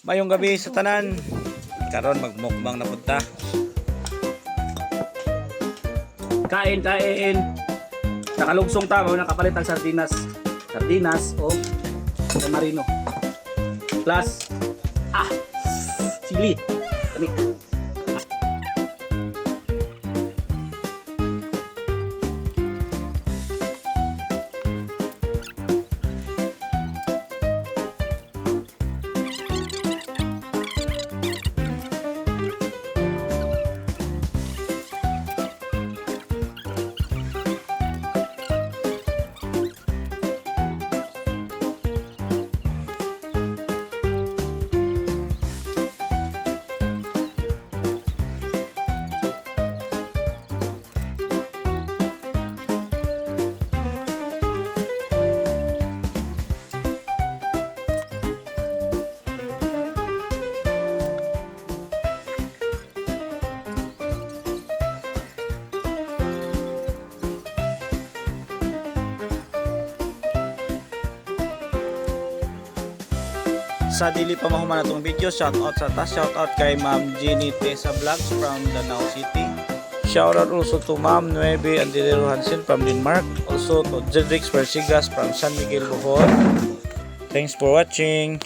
Mayong gabi sa tanan. Karon magmukbang na punta. Kain. Nakalugsong tamo, nakapalit ang sardinas. Sardinas o marino. Plus sili. Kani. Sa dili pa mahuman natong video, shout out kay Ma'am Jenny Tessa Vlogs from Danao City. Shout out also to Ma'am Nueve Andilero Hansen from Denmark. Also to Jedrix Persigas from San Miguel, Bohol. Thanks for watching.